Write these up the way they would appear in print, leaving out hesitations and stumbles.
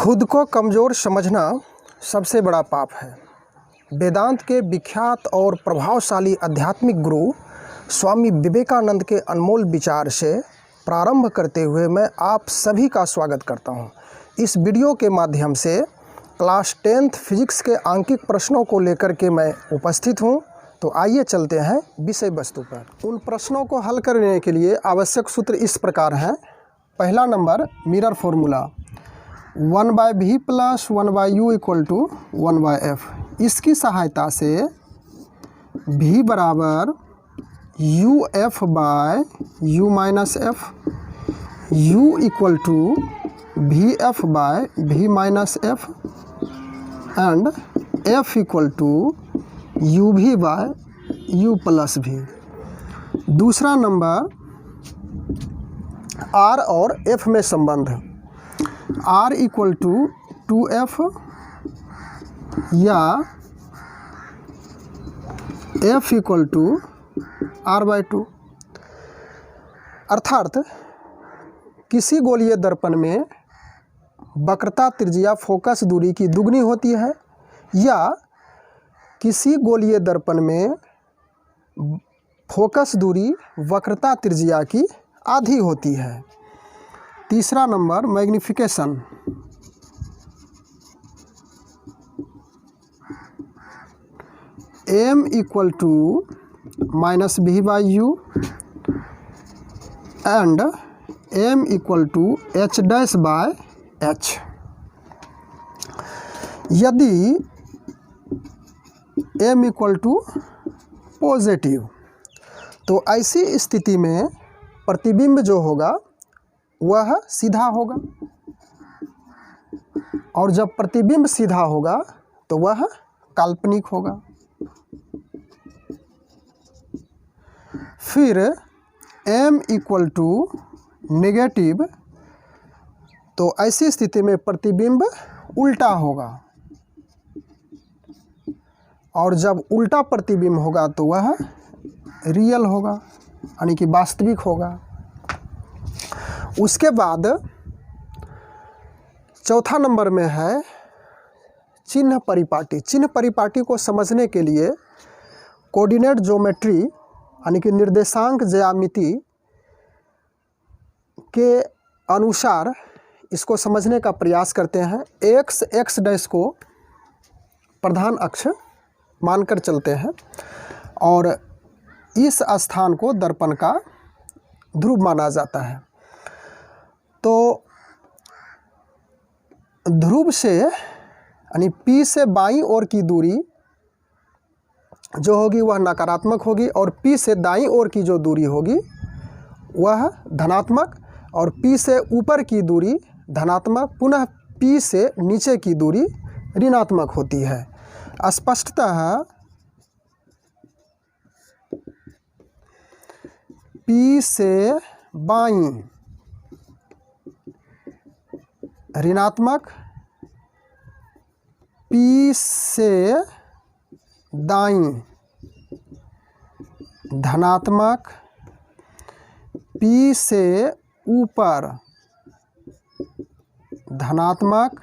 खुद को कमज़ोर समझना सबसे बड़ा पाप है। वेदांत के विख्यात और प्रभावशाली आध्यात्मिक गुरु स्वामी विवेकानंद के अनमोल विचार से प्रारंभ करते हुए मैं आप सभी का स्वागत करता हूं। इस वीडियो के माध्यम से क्लास 10th फिजिक्स के आंकिक प्रश्नों को लेकर के मैं उपस्थित हूं। तो आइए चलते हैं विषय वस्तु पर। उन प्रश्नों को हल करने के लिए आवश्यक सूत्र इस प्रकार हैं। पहला number mirror formula 1/v plus 1/u equal to 1/f। इसकी सहायता से v बराबर uf by u minus F, u equal to vf by v minus F and f equal to uv by u plus v। दूसरा number r और f में संबंध r equal to 2f या f equal to r/2। अर्थात किसी गोलीय दर्पण में वक्रता त्रिज्या फोकस दूरी की दुगनी होती है या किसी गोलीय दर्पण में फोकस दूरी वक्रता त्रिज्या की आधी होती है। तीसरा number magnification m equal to -v/u and m equal to h'/h। यदि m इक्वल टू पॉजिटिव तो ऐसी स्थिति में प्रतिबिंब जो होगा वह सीधा होगा, और जब प्रतिबिंब सीधा होगा तो वह काल्पनिक होगा। फिर m इक्वल टू नेगेटिव तो ऐसी स्थिति में प्रतिबिंब उल्टा होगा, और जब उल्टा प्रतिबिंब होगा तो वह रियल होगा यानी कि वास्तविक होगा। उसके बाद चौथा नंबर में है चिन्ह परिपाटी। चिन्ह परिपाटी को समझने के लिए कोऑर्डिनेट ज्योमेट्री यानी कि निर्देशांक ज्यामिति के अनुसार इसको समझने का प्रयास करते हैं। x डैश को प्रधान अक्ष मानकर चलते हैं और इस स्थान को दर्पण का ध्रुव माना जाता है। तो ध्रुव से यानी P से बाईं ओर की दूरी जो होगी वह नकारात्मक होगी, और P से दाईं ओर की जो दूरी होगी वह धनात्मक, और P से ऊपर की दूरी धनात्मक, पुनः P से नीचे की दूरी ऋणात्मक होती है। स्पष्टतः P से बाईं ऋणात्मक, P से दाईं धनात्मक, P से ऊपर धनात्मक,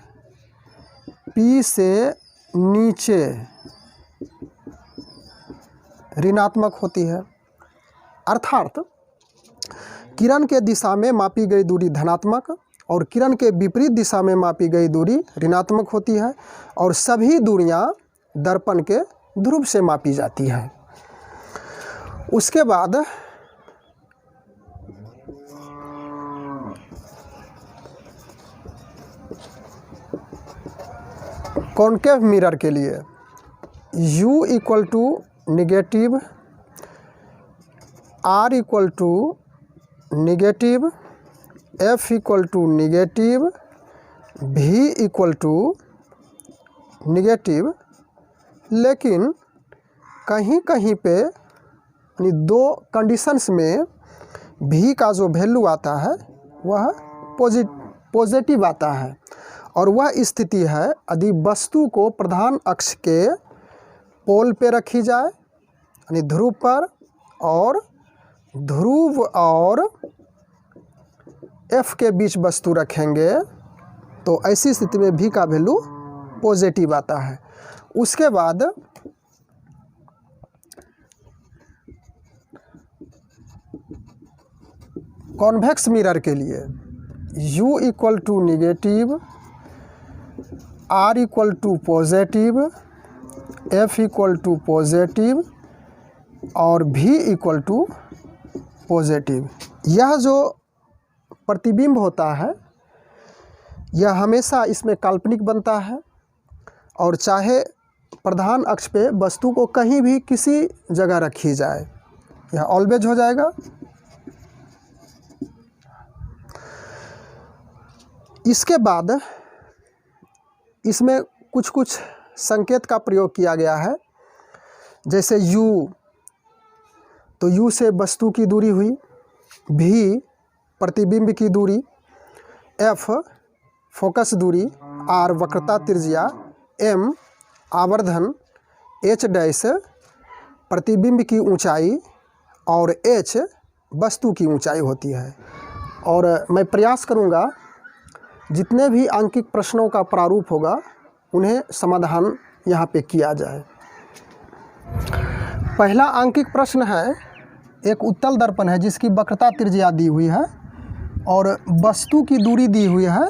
P से नीचे ऋणात्मक होती है। अर्थात किरण के दिशा में मापी गई दूरी धनात्मक और किरण के विपरीत दिशा में मापी गई दूरी ऋणात्मक होती है, और सभी दूरियां दर्पण के ध्रुव से मापी जाती है। उसके बाद कॉन्केव मिरर के लिए u equal to negative, r equal to negative, f equal to negative, v equal to negative, लेकिन कहीं कहीं पे यानी दो कंडीशंस में v का जो वैल्यू आता है वह पॉजिटिव आता है, और वह स्थिति है यदि वस्तु को प्रधान अक्ष के पोल पे रखी जाए यानी ध्रुव पर, और ध्रुव और F के बीच वस्तु रखेंगे तो ऐसी स्थिति में V का वैल्यू पॉजिटिव आता है। उसके बाद कॉन्वेक्स मिरर के लिए U equal to negative, R equal to positive, F equal to positive और V इक्वल टू पॉजिटिव। यह जो प्रतिबिंब होता है यह हमेशा इसमें काल्पनिक बनता है और चाहे प्रधान अक्ष पे वस्तु को कहीं भी किसी जगह रखी जाए यह ऑलवेज हो जाएगा। इसके बाद इसमें कुछ कुछ संकेत का प्रयोग किया गया है, जैसे U तो U से वस्तु की दूरी हुई, V प्रतिबिंब की दूरी, F फोकस दूरी, R वक्रता त्रिज्या, M आवर्धन, H डैश प्रतिबिंब की ऊंचाई और H वस्तु की ऊंचाई होती है। और मैं प्रयास करूंगा जितने भी आंकिक प्रश्नों का प्रारूप होगा उन्हें समाधान यहाँ पे किया जाए। पहला आंकिक प्रश्न है, एक उत्तल दर्पण है जिसकी वक्रता त्रिज्या दी हुई है और वस्तु की दूरी दी हुई है,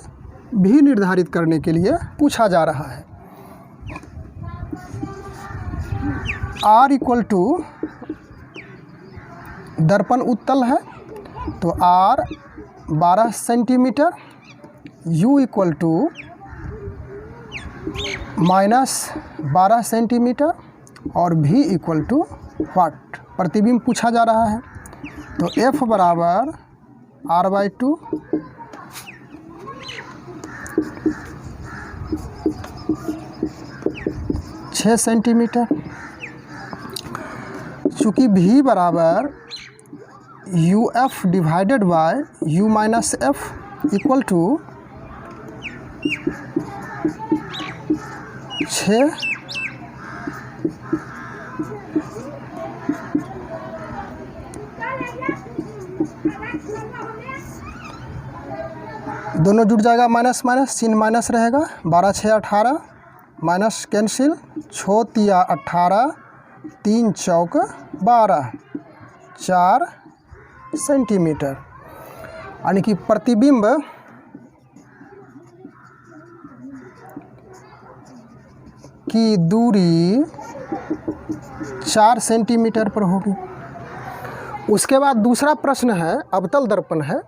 भी निर्धारित करने के लिए पूछा जा रहा है। R इक्वल टू दर्पण उत्तल है तो R 12 centimetre, U equal to -12 centimetre और V इक्वल टू वाट प्रतिबिंब पूछा जा रहा है। तो F बराबर R/2 6 सेंटीमीटर। चूँकि V बराबर UF divided by U minus F equal to 6 दोनों जुड़ जाएगा, माइनस माइनस चिन्ह माइनस रहेगा, 12 6 18 माइनस कैंसिल, 6 तिया 18 3 चौक 12 4 सेंटीमीटर। यानी कि प्रतिबिंब की दूरी 4 सेंटीमीटर पर होगी। उसके बाद दूसरा प्रश्न है, अवतल दर्पण है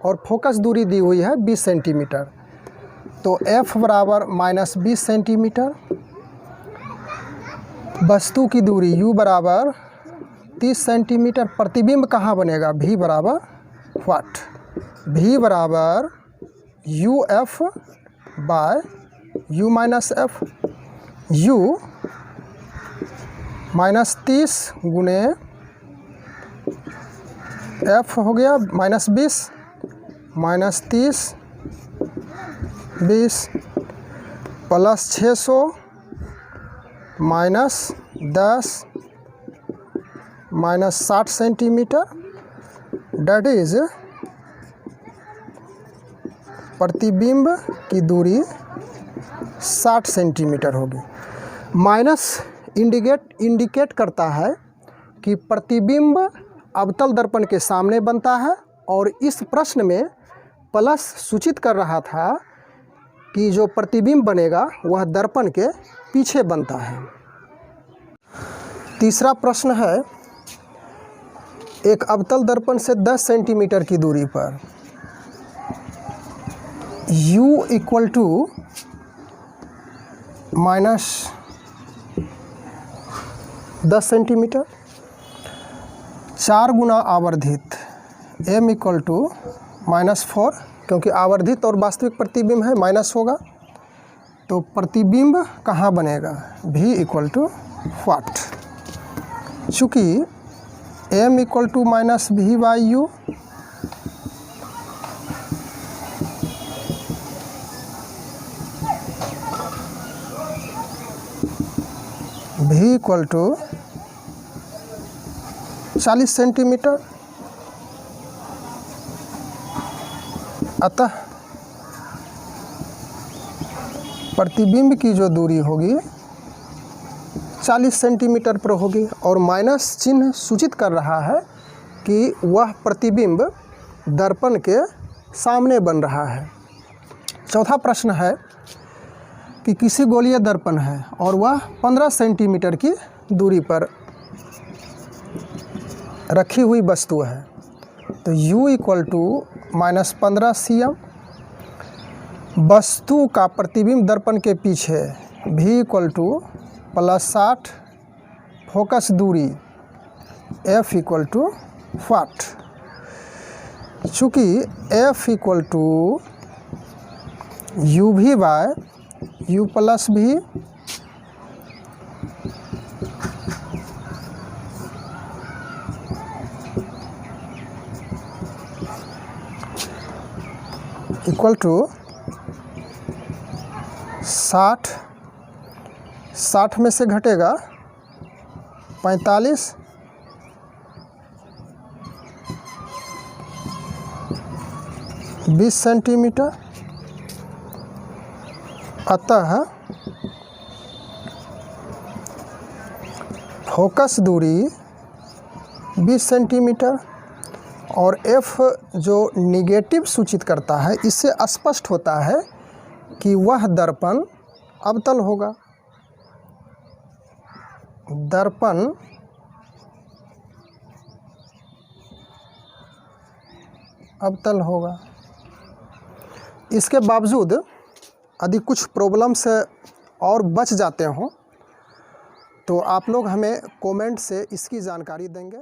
और फोकस दूरी दी हुई है 20 सेंटीमीटर। तो F बराबर -20 सेंटीमीटर, वस्तु की दूरी U बराबर 30 सेंटीमीटर। प्रतिबिंब कहाँ बनेगा? V बराबर वाट, V बराबर UF by U minus F। U -30 गुने F हो गया -20, -30 20 प्लस 600 -10 -60 सेंटीमीटर, डेट इज प्रतिबिंब की दूरी 60 सेंटीमीटर होगी। माइनस इंडिकेट करता है कि प्रतिबिंब अवतल दर्पण के सामने बनता है और इस प्रश्न में प्लस सूचित कर रहा था कि जो प्रतिबिंब बनेगा वह दर्पण के पीछे बनता है। तीसरा प्रश्न है, एक अवतल दर्पण से 10 सेंटीमीटर की दूरी पर U इक्वल टू -10 सेंटीमीटर, 4 गुना आवर्धित M इक्वल टू -4, क्योंकि आवर्धित और वास्तविक प्रतिबिंब है माइनस होगा। तो प्रतिबिंब कहाँ बनेगा? V equal to what. चूँकि M equal to -V by U, V equal to 40 centimetre, अतः प्रतिबिंब की जो दूरी होगी 40 सेंटीमीटर पर होगी और माइनस चिन्ह सूचित कर रहा है कि वह प्रतिबिंब दर्पण के सामने बन रहा है। चौथा प्रश्न है कि किसी गोलीय दर्पण है और वह 15 सेंटीमीटर की दूरी पर रखी हुई वस्तु है, तो U = -15 cm। वस्तु का प्रतिबिंब दर्पण के पीछे V = +60, फोकस दूरी F = 60। चूँकि F = UV/U + V = 60 में से घटेगा 45, 20 सेंटीमीटर। अतः फोकस दूरी 20 सेंटीमीटर और F जो निगेटिव सूचित करता है, इससे स्पष्ट होता है कि वह दर्पण अवतल होगा। दर्पण अवतल होगा। इसके बावजूद यदि कुछ प्रॉब्लम से और बच जाते हों तो आप लोग हमें कमेंट से इसकी जानकारी देंगे।